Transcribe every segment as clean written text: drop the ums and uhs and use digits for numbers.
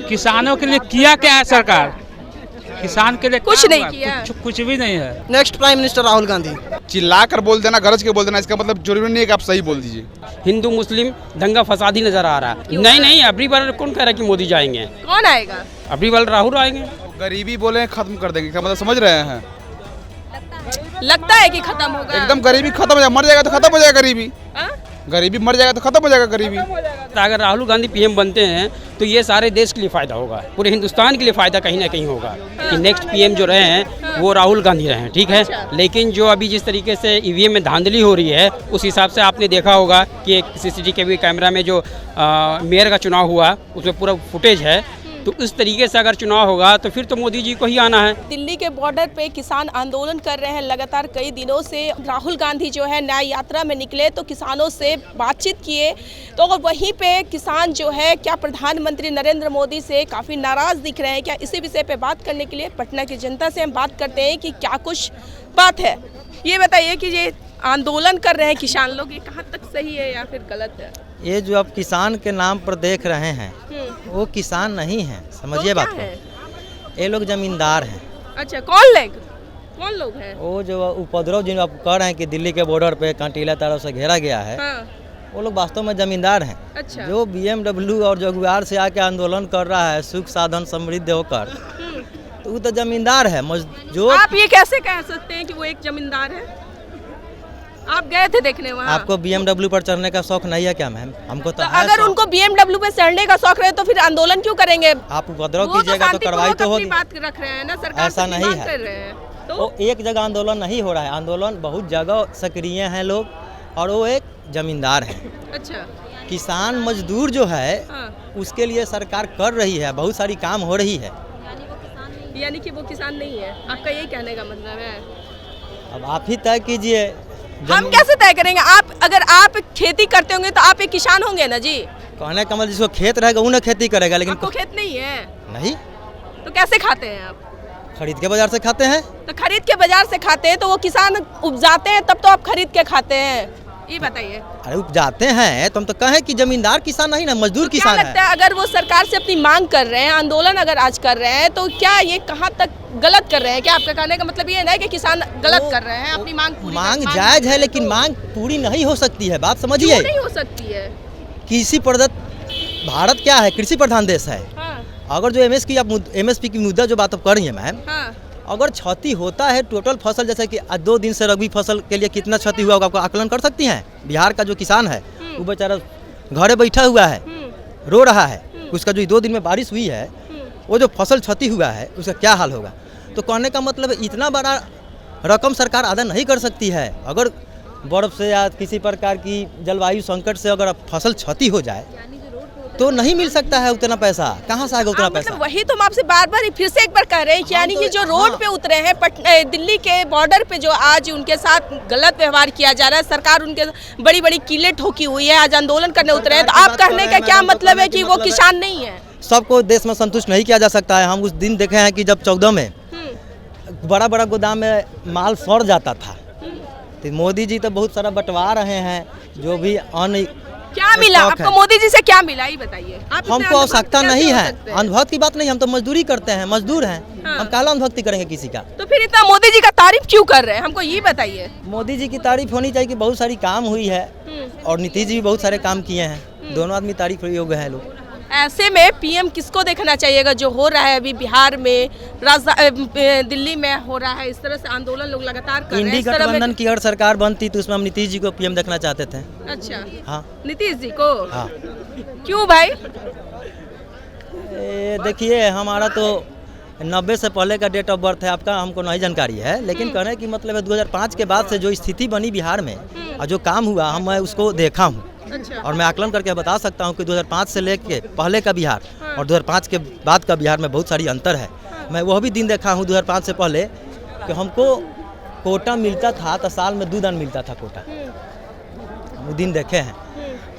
किसानों के लिए किया क्या है सरकार? किसान के लिए कुछ क्या नहीं हुआ? किया। कुछ भी नहीं है। Next prime minister Rahul Gandhi. चिल्ला कर बोल देना, गरज के बोल देना, इसका मतलब जरूरी नहीं है कि आप सही बोल दीजिए। हिंदू मुस्लिम दंगा फसाद ही नजर आ रहा है। नहीं, अबरी बार कौन कह रहा है कि मोदी जाएंगे? कौन आएगा? अबरी बार राहुल आएंगे। गरीबी बोले खत्म कर देंगे, क्या मतलब समझ रहे हैं? लगता है कि खत्म होगा। एकदम गरीबी खत्म हो जाएगा, मर जाएगा तो खत्म हो जाएगा गरीबी। हाँ? गरीबी मर जाएगा तो खत्म हो जाएगा गरीबी। अगर राहुल गांधी पीएम बनते हैं तो ये सारे देश के लिए फायदा होगा, पूरे हिंदुस्तान के लिए फायदा कहीं ना कहीं होगा कि नेक्स्ट पीएम जो रहे हैं वो राहुल गांधी रहे हैं, ठीक है। लेकिन जो अभी जिस तरीके से ईवीएम में धांधली हो रही है उस हिसाब से आपने देखा होगा कि एक सीसीटीवी कैमरा में जो मेयर का चुनाव हुआ उसमें पूरा फुटेज है। तो इस तरीके से अगर चुनाव होगा तो फिर तो मोदी जी को ही आना है। दिल्ली के बॉर्डर पे किसान आंदोलन कर रहे हैं लगातार कई दिनों से। राहुल गांधी जो है न्याय यात्रा में निकले तो किसानों से बातचीत किए, तो वहीं पे किसान जो है क्या प्रधानमंत्री नरेंद्र मोदी से काफ़ी नाराज़ दिख रहे हैं क्या? इसी विषय पे बात करने के लिए पटना की जनता से हम बात करते हैं कि क्या कुछ बात है। ये बताइए कि ये आंदोलन कर रहे हैं किसान लोग, ये कहाँ तक सही है या फिर गलत है? ये जो आप किसान के नाम पर देख रहे हैं वो किसान नहीं है, समझिए बात को। ये लोग जमींदार हैं। अच्छा, कौन लोग हैं? वो जो उपद्रव जिन आप कह रहे हैं कि दिल्ली के बॉर्डर पे कांटीला तारों से घेरा गया है, हाँ। वो लोग वास्तव में जमींदार हैं। अच्छा। जो BMW और जगुआर से आके आंदोलन कर रहा है सुख साधन समृद्ध होकर, तो वो तो जमींदार है। जो आप ये कैसे कह सकते हैं कि वो एक जमींदार है? आप गए थे देखने वहाँ? आपको BMW पर चढ़ने का शौक नहीं है क्या मैम? हमको तो है अगर शौक। उनको BMW पे चढ़ने का शौक रहे तो फिर आंदोलन क्यों करेंगे? आप उपद्रव कीजिएगा तो कार्रवाई तो होगी। बात रख रहे हैं ना, सरकार ऐसा से नहीं बात है। कर रहे हैं तो वो एक जगह आंदोलन नहीं हो रहा है, आंदोलन बहुत जगह सक्रिय हैं लोग, और वो एक जमींदार है। अच्छा। किसान मजदूर जो है हाँ। उसके लिए सरकार कर रही है, बहुत सारी काम हो रही है। यानी कि वो किसान नहीं है, आपका यही कहने का मतलब है? अब आप ही तय कीजिए। हम कैसे तय करेंगे? अगर आप खेती करते होंगे तो आप एक किसान होंगे ना जी। कहने का मतलब जिसको खेत रहेगा वो ना खेती करेगा, लेकिन आपको खेत नहीं है नहीं तो कैसे खाते हैं आप? खरीद के बाजार से खाते हैं। तो खरीद के बाजार से खाते हैं तो वो किसान उपजाते हैं तब तो आप खरीद के खाते हैं, ये बताइए। अरे उपजाते हैं तो हम तो कहें कि जमींदार किसान नहीं ना, मजदूर तो किसान क्या लगता है अगर वो सरकार से अपनी मांग कर रहे हैं, आंदोलन अगर आज कर रहे हैं, तो क्या ये कहाँ तक गलत कर रहे हैं? क्या आपका कहने का मतलब ये है कि किसान गलत कर रहे हैं? अपनी मांग जायज है, लेकिन मांग पूरी नहीं हो सकती है। बात समझिए, नहीं हो सकती है। कृषि प्रदत्त भारत क्या है, कृषि प्रधान देश है। हाँ। अगर जो MSP की मुद्दा जो बात आप कर रही है मैम, हाँ। अगर क्षति होता है टोटल फसल, जैसे कि 2 दिन से रबी फसल के लिए कितना क्षति हुआ होगा आपको आकलन कर सकती हैं? बिहार का जो किसान है वो बेचारा घरे बैठा हुआ है, रो रहा है। उसका जो 2 दिन में बारिश हुई है, वो जो फसल क्षति हुआ है उसका क्या हाल होगा? तो कहने का मतलब इतना बड़ा रकम सरकार अदा नहीं कर सकती है। अगर बर्फ से या किसी प्रकार की जलवायु संकट से अगर फसल क्षति हो जाए तो नहीं मिल सकता है उतना पैसा। कहाँ से आएगा उतना पैसा? मतलब वही तो हम आपसे बार बार फिर से एक बार कह रहे हैं कि यानी कि जो रोड पे उतरे हैं दिल्ली के बॉर्डर पे, जो आज उनके साथ गलत व्यवहार किया जा रहा है, सरकार उनके बड़ी बड़ी किलें ठोकी हुई है, आज आंदोलन करने उतरे हैं, तो आप कहने का क्या मतलब है कि वो किसान नहीं है? सबको देश में संतुष्ट नहीं किया जा सकता है। हम उस दिन देखे हैं कि जब 14 में बड़ा बड़ा गोदाम में माल सड़ जाता था, तो मोदी जी तो बहुत सारा बंटवा रहे हैं। जो भी अन्न क्या मिला आपको मोदी जी से, क्या मिला ये बताइए। हमको आवश्यकता नहीं है, अंधभक्त की बात नहीं, हम तो मजदूरी करते हैं, मजदूर हैं। हाँ। हम काला अंधभक्ति करेंगे किसी का? तो फिर इतना मोदी जी का तारीफ क्यों कर रहे हैं, हमको ये बताइए। मोदी जी की तारीफ होनी चाहिए कि बहुत सारी काम हुई है, और नीतीश जी भी बहुत सारे काम किए हैं। दोनों आदमी तारीफ योग्य हैं लोग। ऐसे में पीएम किसको देखना चाहिएगा? जो हो रहा है अभी बिहार में, दिल्ली में हो रहा है, इस तरह से आंदोलन लोग लगातार कर रहे हैं। इंडी गठबंधन की अगर सरकार बनती तो उसमें हम नीतीश जी को पीएम देखना चाहते थे। अच्छा। हाँ, नीतीश जी को? हाँ। क्यों भाई? देखिए, हमारा तो 90 से पहले का डेट ऑफ बर्थ है, आपका हमको नहीं जानकारी है, लेकिन कहने की मतलब है 2005 के बाद से जो स्थिति बनी बिहार में और जो काम हुआ, मैं उसको देखा हूँ। अच्छा। और मैं आकलन करके बता सकता हूँ कि 2005 से लेके पहले का बिहार और 2005 के बाद का बिहार में बहुत सारी अंतर है। मैं वह भी दिन देखा हूँ 2005 से पहले कि हमको कोटा मिलता था तो साल में 2 दान मिलता था कोटा, वो दिन देखे हैं।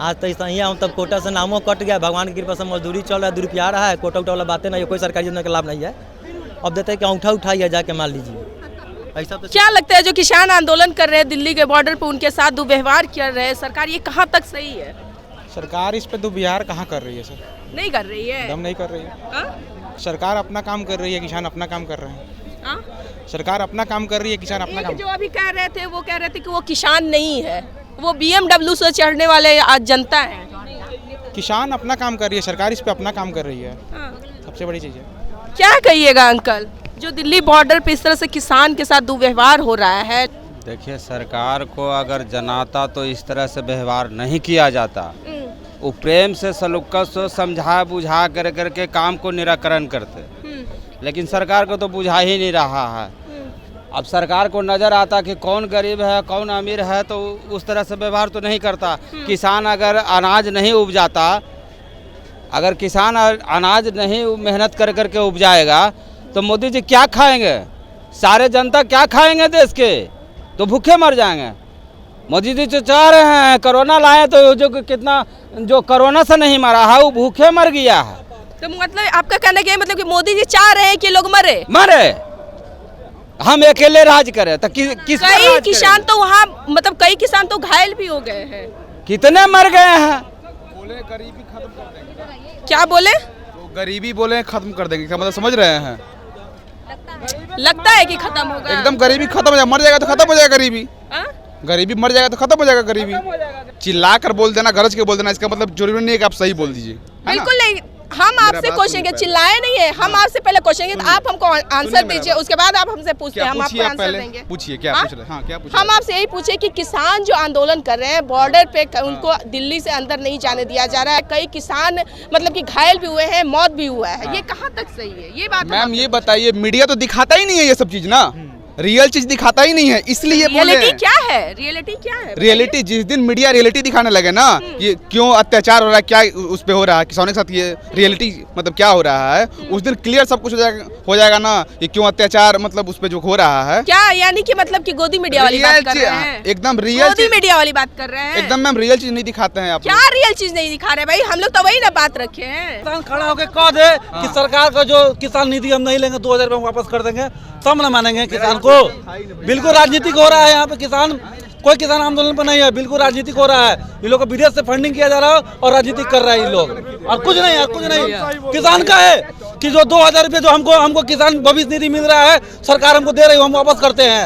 आज तो ऐसा ही हम तब कोटा से नामों कट गया, भगवान की कृपा से मजदूरी चल रहा है, 2 रुपया आ रहा है, कोटा उटा वाला बातें नहीं है, कोई सरकारी योजना का लाभ नहीं है। अब देते हैं कि अंगूठा उठाइए जाके मान लीजिए। ऐसा तो क्या लगता है जो किसान आंदोलन कर रहे हैं दिल्ली के बॉर्डर पे, उनके साथ दुर्व्यवहार कर रहे हैं सरकार, ये कहाँ तक सही है? सरकार इस पे तो बिहार कहाँ कर रही है सर, नहीं कर रही है। एकदम नहीं कर रही है। हाँ? सरकार अपना काम कर रही है, किसान अपना काम कर रहे हैं। हाँ? सरकार अपना काम कर रही है, किसान अपना काम। जो अभी कह रहे थे वो कह रहे थे कि वो किसान नहीं है, वो BMW से चढ़ने वाले आज जनता है। किसान अपना काम कर रही है, सरकार इस पे अपना काम कर रही है। हाँ। सबसे बड़ी चीज़ है। क्या कहिएगा अंकल, जो दिल्ली बॉर्डर पे इस तरह से किसान के साथ दुर्व्यवहार हो रहा है? देखिए, सरकार को अगर जनाता तो इस तरह से व्यवहार नहीं किया जाता। वो प्रेम से सलूका से समझा बुझा करके काम को निराकरण करते, लेकिन सरकार को तो बुझा ही नहीं रहा है। अब सरकार को नज़र आता कि कौन गरीब है कौन अमीर है, तो उस तरह से व्यवहार तो नहीं करता। किसान अगर अनाज नहीं उपजाता, अगर किसान अनाज नहीं मेहनत करके उपजाएगा तो मोदी जी क्या खाएंगे? सारे जनता क्या खाएंगे? देश के तो भूखे मर जाएंगे। मोदी जी तो चाह रहे हैं कोरोना लाए, तो जो कितना जो कोरोना से नहीं मरा है वो भूखे मर गया है। तो मतलब आपका कहना क्या है, मतलब कि मोदी जी चाह रहे हैं कि लोग मरे, हम अकेले राज करें तो किस कई किसान तो वहाँ मतलब कई किसान तो घायल भी हो गए हैं। कितने मर गए हैं? बोले गरीबी खत्म कर देंगे। क्या बोले? तो गरीबी बोले खत्म कर देंगे, क्या मतलब समझ रहे हैं? लगता है कि खत्म होगा। एकदम गरीबी खत्म हो जाएगा, मर जाएगा तो खत्म हो जाएगा गरीबी। हाँ? गरीबी मर जाएगा तो खत्म हो जाएगा गरीबी। चिल्ला कर बोल देना, गरज के बोल देना, इसका मतलब जरूरी नहीं है कि आप सही बोल दीजिए। बिल्कुल नहीं, हम आपसे पूछेंगे, चिल्लाए नहीं है, हम आपसे पहले पूछेंगे तो आप हमको आंसर दीजिए, उसके बाद आप हमसे पूछते हैं, हम आपको आंसर देंगे। पूछिए क्या पूछ रहे हैं? हाँ, क्या पूछ रहे हैं? हम आपसे यही पूछे कि किसान जो आंदोलन कर रहे हैं बॉर्डर पे, उनको दिल्ली से अंदर नहीं जाने दिया जा रहा है, कई किसान मतलब कि घायल भी हुए हैं, मौत भी हुआ है, ये कहाँ तक सही है? ये बात मैम ये बताइए, मीडिया तो दिखाता ही नहीं है ये सब चीज ना, रियल चीज दिखाता ही नहीं है, इसलिए बोले। रियलिटी क्या है? रियलिटी क्या है? रियलिटी जिस दिन मीडिया रियलिटी दिखाने लगे ना, ये क्यों अत्याचार हो रहा है, क्या उस पे हो रहा है, किसानों के साथ ये रियलिटी मतलब क्या हो रहा है, उस दिन क्लियर सब कुछ हो जाएगा ना, ये क्यों अत्याचार मतलब उस पे जो हो रहा है। क्या यानी कि मतलब कि गोदी मीडिया वाली बात कर रहे हैं? एकदम रियल गोदी मीडिया वाली बात कर रहे हैं एकदम। मैम रियल चीज नहीं दिखाते हैं आप। क्या रियल चीज नहीं दिखा रहे भाई? हम लोग तो वही ना बात रखे हैं। किसान खड़ा होकर कह दे कि सरकार का जो किसान निधि हम नहीं लेंगे, 2000 रुपये वापस कर देंगे, सब न मानेंगे किसान को। बिल्कुल राजनीतिक हो रहा है यहाँ पे, किसान कोई किसान आंदोलन पर नहीं है, बिल्कुल राजनीतिक हो रहा है। ये लोग को विदेश से फंडिंग किया जा रहा है और राजनीतिक कर रहा है ये लोग, और कुछ नहीं है, कुछ नहीं। किसान का है कि जो 2000 रुपये जो हमको किसान भविष्य निधि मिल रहा है, सरकार हमको दे रही है, हम वापस करते हैं,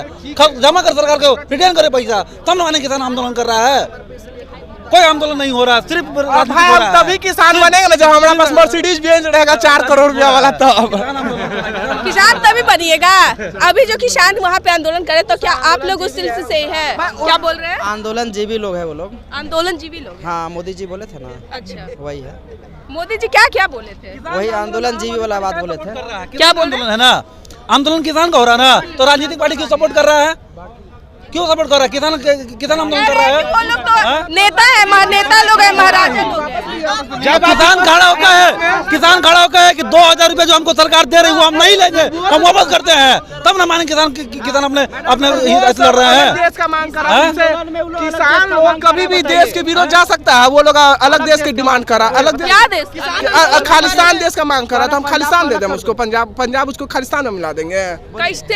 जमा कर सरकार को रिटर्न करे पैसा, तब न माने किसान आंदोलन कर रहा है। कोई आंदोलन नहीं हो रहा, सिर्फ भाई हम तभी किसान बनेंगे ना जब हमारा पास मर्सिडीज बेंज रहेगा 4 करोड़ रुपया वाला। तब किसान तभी बनिएगा। अभी जो किसान वहाँ पे आंदोलन करे, तो क्या आप लोग उस सिलसिले से है? क्या बोल रहे हैं? आंदोलन जीवी लोग है वो लोग, आंदोलन जीवी लोग। हाँ मोदी जी बोले थे ना। अच्छा, वही है। मोदी जी क्या क्या बोले थे? वही आंदोलन जीवी वाला बात बोले थे। क्या आंदोलन है ना, आंदोलन किसान का हो रहा है ना, तो राजनीतिक पार्टी क्यों सपोर्ट कर रहा है? क्यों सपोर्ट कर रहा है? किसान आंदोलन कर रहा है। वो लोग तो नेता है, नेता लोग है, महाराजा लोग हैं। जब किसान खड़ा होकर है कि 2000 रुपये जो हमको सरकार दे रही है वो हम नहीं लेंगे, हम वापस करते हैं, तब ना माने किसान अपने हित लड़ रहे हैं। देश का मांग कर रहा है, किसान लोग कभी भी देश के विरोध जा सकता है। वो लोग अलग देश की डिमांड करा, अलग देश खालिस्तान देश का मांग करा, तो हम खालिस्तान दे दें उसको, पंजाब उसको खालिस्तान में मिला देंगे।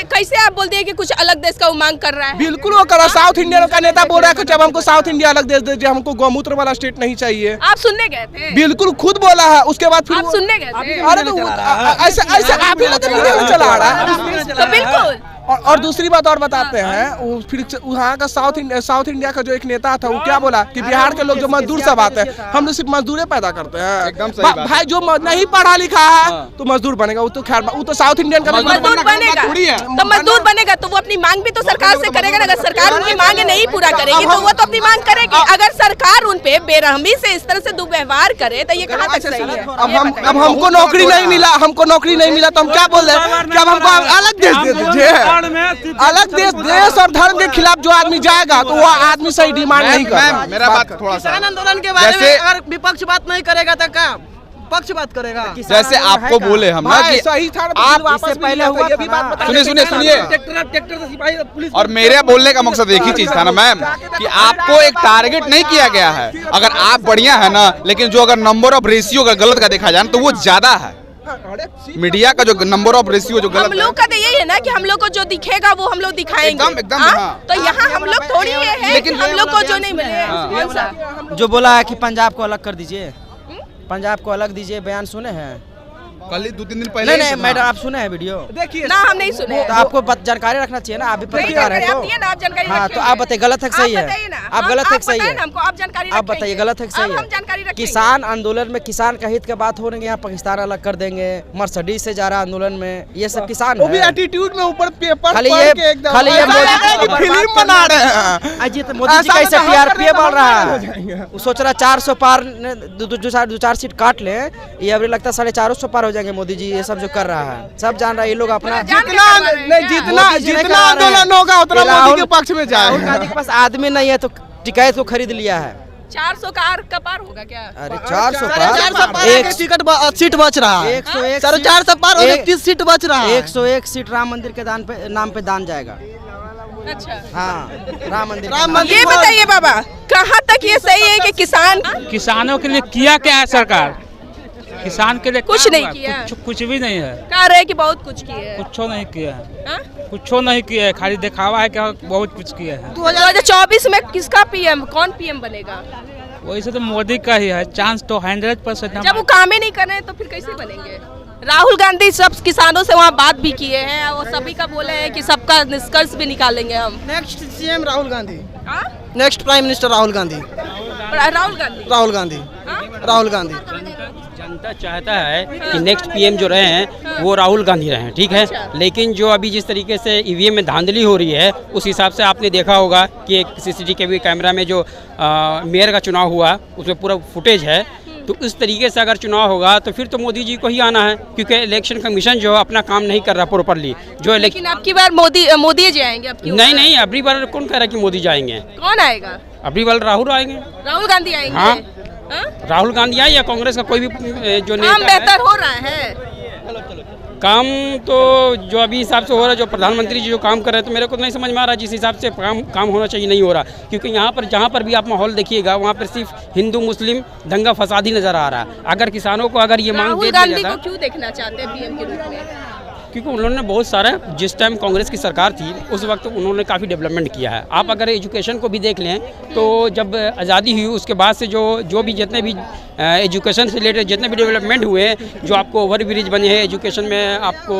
कैसे आप बोलते हैं कि कुछ अलग देश का वो मांग कर रहा है? बिल्कुल वो करा। साउथ इंडियन का नेता बोल रहा है कि जब हमको साउथ इंडिया अलग देश दीजिए, हमको गौमूत्र वाला स्टेट नहीं चाहिए। आप सुनने गए थे? बिल्कुल खुद बोला है, उसके बाद फिर आप सुनने गए थे? अरे तो ऐसे आप ही लोग चला रहा है। तो बिल्कुल। और दूसरी बात और बताते हैं, वो फिर वहाँ का साउथ इंडिया का जो एक नेता था वो क्या बोला कि बिहार के लोग जो मजदूर सब आते हैं, हम लोग सिर्फ मजदूरे पैदा करते हैं। एकदम सही बात। भाई जो नहीं पढ़ा लिखा है तो मजदूर बनेगा, वो तो खैर वो तो साउथ इंडियन का मजदूर बनेगा, तो मजदूर बनेगा तो वो अपनी मांग भी तो सरकार से करेगा ना। अगर सरकार उनकी मांग नहीं पूरा करेगी तो वो तो अपनी मांग करेगी। अगर सरकार उन पे बेरहमी से इस तरह से दुर्व्यवहार करे तो ये कहाँ तक सही है? अब हमको नौकरी नहीं मिला, तो हम क्या बोल रहे हैं कि अब हमको अलग देश दे दीजिए। अलग देश और धर्म के खिलाफ जो आदमी जाएगा तो वो आदमी सही डिमांड नहीं करेगा। मेरा बात थोड़ा सा, आंदोलन के बारे में अगर विपक्ष बात नहीं करेगा तो क्या पक्ष बात करेगा? जैसे आपको बोले हम ना कि सही था, आप वापस पहले हुआ, ये भी बात सुनिए। और मेरे बोलने का मकसद एक ही चीज था ना मैम, कि आपको एक टारगेट नहीं किया गया है। अगर आप बढ़िया है ना, लेकिन जो अगर नंबर ऑफ रेशियो का गलत का देखा जाए तो वो ज्यादा है। मीडिया का जो नंबर ऑफ रेशियो जो हम गलत लोग का तो यही है ना कि हम लोग को जो दिखेगा वो हम लोग दिखाएंगे। एकदम, हाँ? हाँ। तो यहाँ हम लोग थोड़ी ये है लेकिन हम लोग को जो नहीं मिले कौन सा? जो बोला है कि पंजाब को अलग कर दीजिए, पंजाब को अलग दीजिए, बयान सुने हैं? कल ही 2-3 दिन पहले नहीं मैडम, आप सुने हैं वीडियो? देखिए ना, हम नहीं सुने। तो आपको जानकारी रखना चाहिए ना, आप भी पत्रकार हैं तो। हाँ तो आप बताइए गलत है कि सही है? आप गलत है कि सही है? आप बताइए गलत है कि सही है? किसान आंदोलन में किसान का हित की बात हो रही है, यहाँ पाकिस्तान अलग कर देंगे, मर्सिडीज से जा रहा है आंदोलन में, ये सब किसान वो भी एटीट्यूड में ऊपर पेपर खाली पढ़ ये के एकदम खाली ये फिल्म बना रहे हैं। अजीत मोदी जी कैसे टीआरपी बढ़ रहा है, वो सोच रहा 400 पार, 2-4 सीट काट ले, ये अभी लगता है 450 पार हो जाएंगे मोदी जी। ये सब जो कर रहा है सब जान रहा है, ये लोग अपना जितना आंदोलन होगा उतना मोदी के पक्ष में जाएगा। राहुल गांधी के पास आदमी नहीं है तो टिकैत को खरीद लिया है। 400 कार का पार होगा क्या? अरे 400 पार एक टिकट सीट बच रहा है, 101 400 पार और 31 सीट बच रहा है। 101 सीट राम मंदिर के नाम पे दान जाएगा। अच्छा हाँ, राम मंदिर ये बताइए बाबा, कहाँ तक ये सही है कि किसानों के लिए किया क्या है सरकार? किसान के लिए कुछ क्या नहीं हुआ? किया। कुछ भी नहीं है। कह रहे कि बहुत कुछ किए हैं। कुछ नहीं किया है, हाँ? कुछ नहीं किया है, खाली दिखावा है कि बहुत कुछ किया है। 2024 में किसका पीएम, कौन पीएम बनेगा? वैसे तो मोदी का ही है, चांस तो 100%। जब वो काम ही नहीं कर रहे हैं तो फिर कैसे बनेंगे? राहुल गांधी सब किसानों से वहाँ बात भी किए हैं और सभी का बोले हैं कि सबका निष्कर्ष भी निकालेंगे हम। नेक्स्ट सीएम राहुल गांधी, हाँ? Next prime minister Rahul Gandhi, Rahul Gandhi, Rahul Gandhi, Rahul Gandhi. जनता चाहता है कि नेक्स्ट पीएम जो रहे हैं वो राहुल गांधी रहे हैं, ठीक है। लेकिन जो अभी जिस तरीके से ईवीएम में धांधली हो रही है उस हिसाब से आपने देखा होगा कि एक सीसीटीवी कैमरा में जो मेयर का चुनाव हुआ उसमें पूरा फुटेज है। तो इस तरीके से अगर चुनाव होगा तो फिर तो मोदी जी को ही आना है, क्योंकि इलेक्शन कमीशन जो है अपना काम नहीं कर रहा प्रॉपरली। जो लेकिन अब की बार मोदी जाएंगे? अब नहीं, अबरी बार कौन कह रहा है कि मोदी जाएंगे? कौन आएगा? अबरी बार राहुल आएंगे, राहुल गांधी आएंगे। हाँ, हाँ? राहुल गांधी आए या कांग्रेस का कोई भी जो काम बेहतर हो रहा है। काम तो जो अभी हिसाब से हो रहा है, जो प्रधानमंत्री जी जो काम कर रहे हैं, तो मेरे को नहीं समझ में आ रहा जिस हिसाब से काम होना चाहिए नहीं हो रहा। क्योंकि यहाँ पर जहाँ पर भी आप माहौल देखिएगा वहाँ पर सिर्फ हिंदू मुस्लिम दंगा फसाद ही नजर आ रहा है। अगर किसानों को अगर ये मांग दे दिया जाता, राहुल गांधी को क्यों देखना चाहते हैं पीएम के रूप में? क्योंकि उन्होंने बहुत सारा, जिस टाइम कांग्रेस की सरकार थी उस वक्त उन्होंने काफ़ी डेवलपमेंट किया है। आप अगर एजुकेशन को भी देख लें तो जब आज़ादी हुई उसके बाद से जो भी जितने भी एजुकेशन से रिलेटेड जितने भी डेवलपमेंट हुए, जो आपको ओवर ब्रिज बने हैं, एजुकेशन में आपको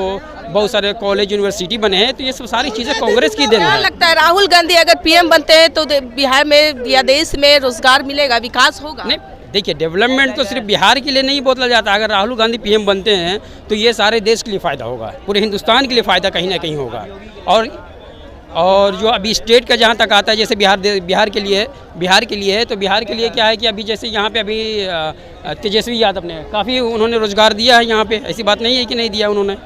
बहुत सारे कॉलेज यूनिवर्सिटी बने हैं, तो ये सब सारी चीज़ें कांग्रेस की देन है। लगता है राहुल गांधी अगर पीएम बनते हैं तो बिहार में या देश में रोजगार मिलेगा, विकास होगा? नहीं, देखिए डेवलपमेंट तो सिर्फ बिहार के लिए नहीं बोला जाता। अगर राहुल गांधी पीएम बनते हैं तो ये सारे देश के लिए फ़ायदा होगा, पूरे हिंदुस्तान के लिए फ़ायदा कहीं ना कहीं होगा। और जो अभी स्टेट का जहाँ तक आता है, जैसे बिहार के लिए है, तो बिहार के लिए क्या है कि अभी जैसे यहाँ पे अभी तेजस्वी यादव ने काफ़ी उन्होंने रोजगार दिया है यहाँ पे, ऐसी बात नहीं है कि नहीं दिया उन्होंने।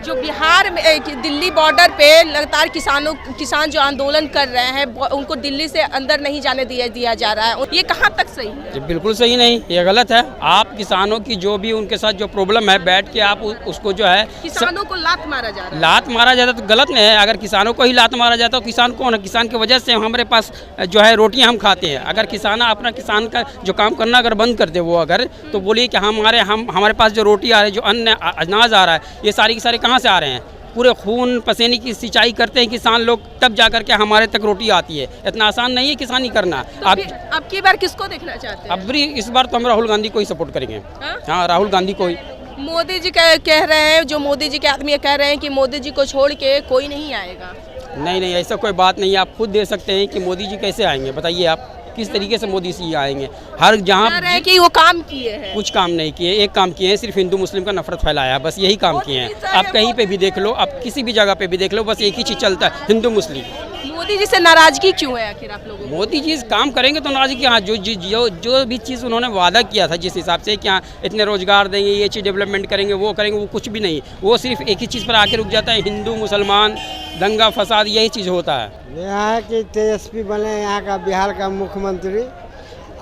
जो बिहार में दिल्ली बॉर्डर पे लगातार किसान जो आंदोलन कर रहे हैं उनको दिल्ली से अंदर नहीं जाने दिया जा रहा है, ये कहाँ तक सही है? बिल्कुल सही नहीं, ये गलत है। आप किसानों की जो भी उनके साथ जो प्रॉब्लम है बैठ के आप उसको जो है, किसानों को लात मारा जा रहा है। लात मारा जाता तो गलत नहीं है। अगर किसानों को ही लात मारा जाता तो किसान कौन है? किसान की वजह से हमारे पास जो है रोटियां हम खाते हैं। अगर किसान का जो काम करना अगर बंद कर दे वो, अगर तो बोलिए कि हमारे पास जो रोटी आ रही है, जो अन्न अनाज आ रहा है, ये सारी की सारी कहाँ से आ रहे हैं? पूरे खून पसीने की सिंचाई करते हैं किसान लोग, तब जा करके हमारे तक रोटी आती है। इतना आसान नहीं है किसानी करना। तो अब की बार किसको देखना चाहते हैं? अब इस बार तो हम राहुल गांधी को ही सपोर्ट करेंगे। हाँ, राहुल गांधी को ही। मोदी जी कह रहे हैं, जो मोदी जी के आदमी कह रहे हैं कि मोदी जी को छोड़ के कोई नहीं आएगा। नहीं, ऐसा कोई बात नहीं है। आप खुद दे सकते हैं कि मोदी जी कैसे आएंगे, बताइए आप किस तरीके से मोदी जी आएंगे? हर जहाँ कि वो काम किए हैं, कुछ काम नहीं किए। एक काम किए हैं, सिर्फ हिंदू मुस्लिम का नफरत फैलाया, बस यही काम किए हैं। आप कहीं पे भी देख लो, आप किसी भी जगह पे भी देख लो, बस एक ही चीज़ चलता है, हिंदू मुस्लिम। मोदी जी से नाराजगी क्यों है आखिर आप लोगों को? मोदी जी काम करेंगे तो नाराजगी। हाँ, जो भी चीज़ उन्होंने वादा किया था, जिस हिसाब से कि हाँ इतने रोजगार देंगे, ये चीज़ डेवलपमेंट करेंगे, वो कुछ भी नहीं। वो सिर्फ एक ही चीज़ पर आके रुक जाता है, हिंदू मुसलमान दंगा फसाद, यही चीज़ होता है। यह है कि तेजस्वी बने यहाँ का बिहार का मुख्यमंत्री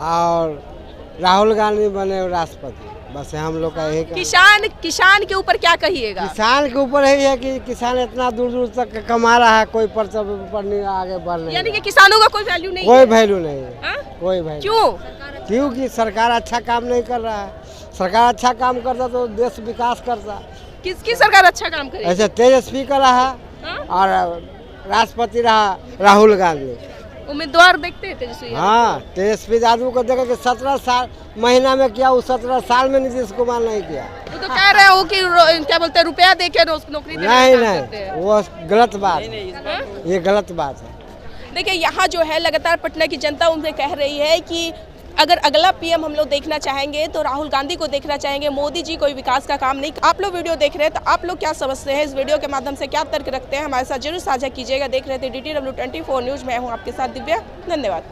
और राहुल गांधी बने राष्ट्रपति, बस हम लोग का यही। किसान के ऊपर क्या कहिएगा? किसान के ऊपर यही है कि किसान इतना दूर दूर तक कमा रहा है, कोई पर नहीं आगे बढ़ नहीं, यानी कि किसानों का कोई वैल्यू नहीं, कोई वैल्यू नहीं है। कोई वैल्यू क्यों? क्योंकि सरकार अच्छा काम नहीं कर रहा है, सरकार अच्छा काम करता तो देश विकास करता। किसकी सरकार अच्छा काम करेगी? ऐसे तेजस्वी का रहा और राष्ट्रपति रहा राहुल गांधी। उम्मीदवार देखते हैं तेजस्वी? हाँ, तेजस्वी यादव को देखा कि 17 साल महीना में किया, वो 17 साल में नीतीश कुमार नहीं किया। वो तो कह रहे हो कि क्या बोलते हैं, रुपया देके नौकरी नहीं, वो गलत बात है, ये गलत बात है। देखिए, यहाँ जो है लगातार पटना की जनता उनसे कह रही है कि अगर अगला पीएम हम लोग देखना चाहेंगे तो राहुल गांधी को देखना चाहेंगे, मोदी जी कोई विकास का काम नहीं। आप लोग वीडियो देख रहे हैं तो आप लोग क्या समझते हैं, इस वीडियो के माध्यम से क्या तर्क रखते हैं, हमारे साथ जरूर साझा कीजिएगा। देख रहे थे DTW 24 न्यूज़, मैं हूँ आपके साथ दिव्या। धन्यवाद।